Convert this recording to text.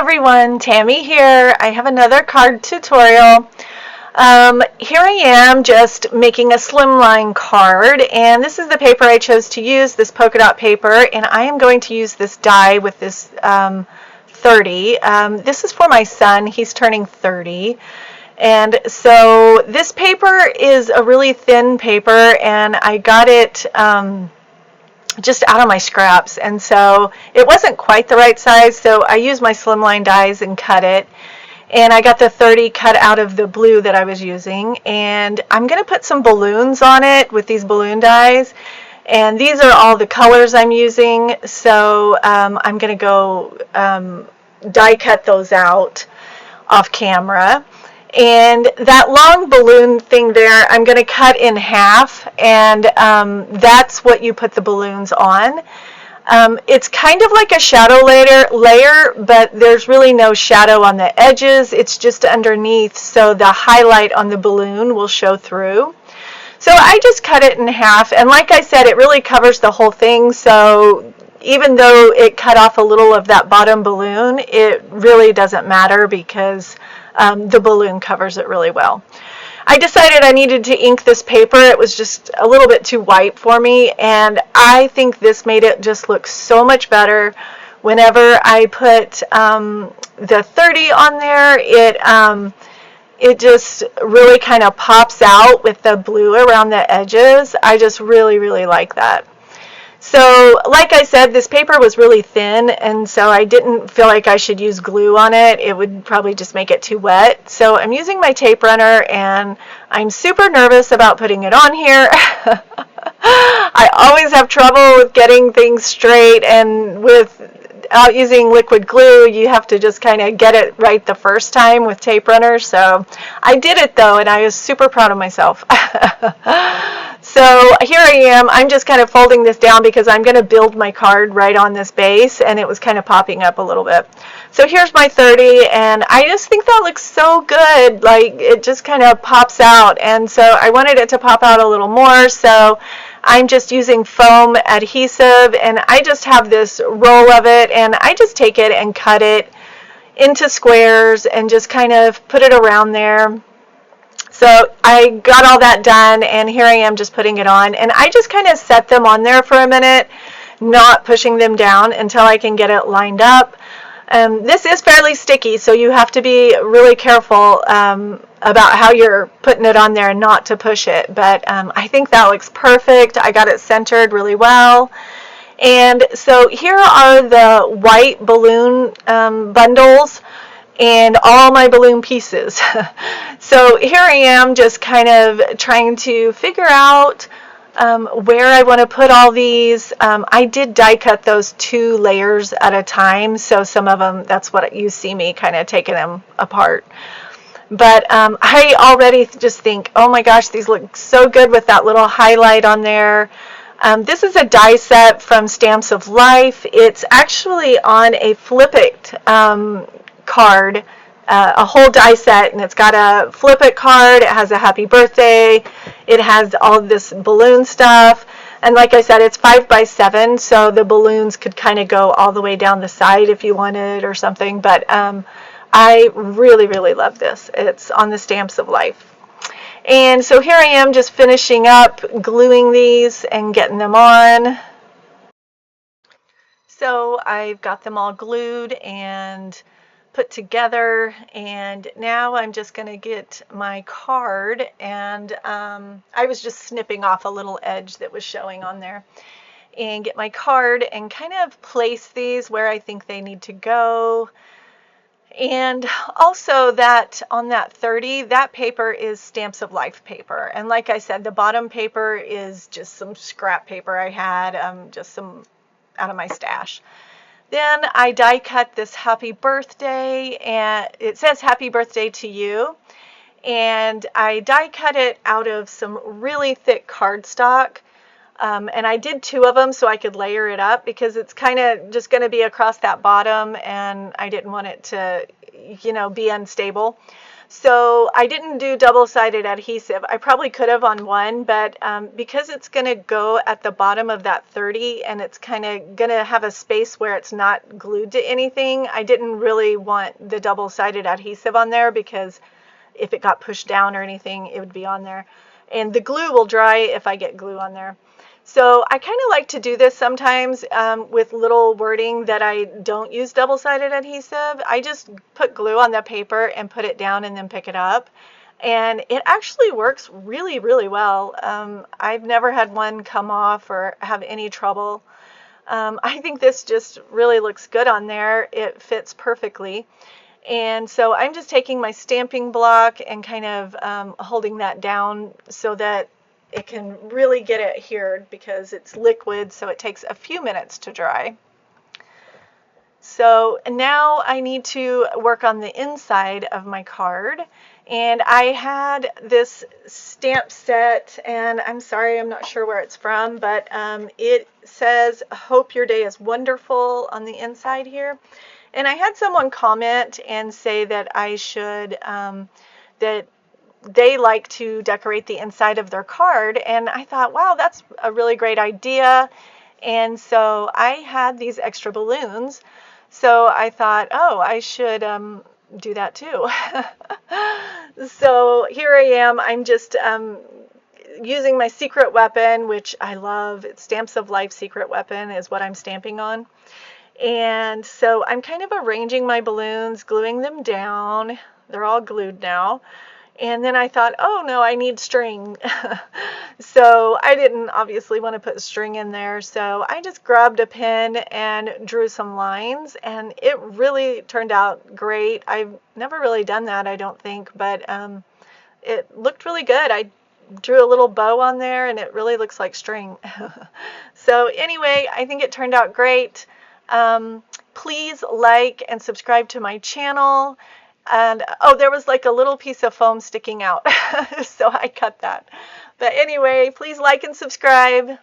everyone, Tammy here. I have another card tutorial. Here I am just making a slimline card, and this is the paper I chose to use, this polka dot paper, and I am going to use this die with this 30. This is for my son. He's turning 30. And so this paper is a really thin paper, and I got it just out of my scraps, and so it wasn't quite the right size, so I used my slimline dies and cut it, and I got the 30 cut out of the blue that I was using, and I'm going to put some balloons on it with these balloon dies, and these are all the colors I'm using, so I'm going to go die cut those out off camera. And that long balloon thing there, I'm going to cut in half, and that's what you put the balloons on. It's kind of like a shadow layer, but there's really no shadow on the edges. It's just underneath, so the highlight on the balloon will show through. So I just cut it in half, and like I said, it really covers the whole thing, so even though it cut off a little of that bottom balloon, it really doesn't matter because the balloon covers it really well. I decided I needed to ink this paper. It was just a little bit too white for me, and I think this made it just look so much better. Whenever I put the 30 on there, it just really kind of pops out with the blue around the edges. I just really like that. So, like I said, this paper was really thin, and so I didn't feel like I should use glue on it. It would probably just make it too wet. So I'm using my tape runner, and I'm super nervous about putting it on here. I always have trouble with getting things straight, and without using liquid glue, you have to just kind of get it right the first time with tape runners. So I did it though, and I was super proud of myself. So here I am. I'm just kind of folding this down because I'm going to build my card right on this base, and it was kind of popping up a little bit. So here's my 30, and I just think that looks so good. Like, it just kind of pops out, and so I wanted it to pop out a little more, so I'm just using foam adhesive, and I just have this roll of it, and I just take it and cut it into squares and just kind of put it around there. So I got all that done, and here I am just putting it on, and I just kind of set them on there for a minute, not pushing them down until I can get it lined up. This is fairly sticky, so you have to be really careful about how you're putting it on there and not to push it, but I think that looks perfect. I got it centered really well. And so here are the white balloon bundles and all my balloon pieces. So here I am just kind of trying to figure out where I want to put all these. I did die cut those 2 layers at a time, so some of them, that's what you see me kind of taking them apart. But I already just think, oh my gosh, these look so good with that little highlight on there. This is a die set from Stamps of Life. It's actually on a Flip It card, a whole die set, and it's got a Flip It card. It has a happy birthday. It has all this balloon stuff, and like I said, it's 5 by 7, so the balloons could kind of go all the way down the side if you wanted or something. But I really love this. It's on the Stamps of Life. And so here I am just finishing up gluing these and getting them on. So I've got them all glued and put together, and now I'm just going to get my card, and I was just snipping off a little edge that was showing on there, and get my card and kind of place these where I think they need to go. And also, that on that 30, that paper is Stamps of Life paper, and like I said, the bottom paper is just some scrap paper I had, just some out of my stash. Then I die cut this happy birthday, and it says happy birthday to you, and I die cut it out of some really thick cardstock, and I did 2 of them so I could layer it up because it's kind of just going to be across that bottom, and I didn't want it to, be unstable. So I didn't do double-sided adhesive. I probably could have on one, but because it's going to go at the bottom of that 30 and it's kind of going to have a space where it's not glued to anything, I didn't really want the double-sided adhesive on there because if it got pushed down or anything, it would be on there. And the glue will dry if I get glue on there. So I kind of like to do this sometimes with little wording that I don't use double-sided adhesive. I just put glue on the paper and put it down and then pick it up. And it actually works really, really well. I've never had one come off or have any trouble. I think this just really looks good on there. It fits perfectly. And so I'm just taking my stamping block and kind of holding that down so that it can really get adhered because it's liquid, so it takes a few minutes to dry. So now I need to work on the inside of my card. And I had this stamp set, and I'm sorry, I'm not sure where it's from, but it says, "Hope your day is wonderful" on the inside here. And I had someone comment and say that I should, that they like to decorate the inside of their card. And I thought, wow, that's a really great idea. And so I had these extra balloons. So I thought, oh, I should do that too. So here I am. I'm just using my secret weapon, which I love. It's Stamps of Life Secret Weapon is what I'm stamping on. And so I'm kind of arranging my balloons, gluing them down. They're all glued now. And then I thought, oh no, I need string. So I didn't obviously want to put string in there. So I just grabbed a pen and drew some lines, and it really turned out great. I've never really done that, I don't think, but it looked really good. I drew a little bow on there, and it really looks like string. So anyway, I think it turned out great. Please like and subscribe to my channel. And oh, there was like a little piece of foam sticking out, so I cut that. But anyway, please like and subscribe.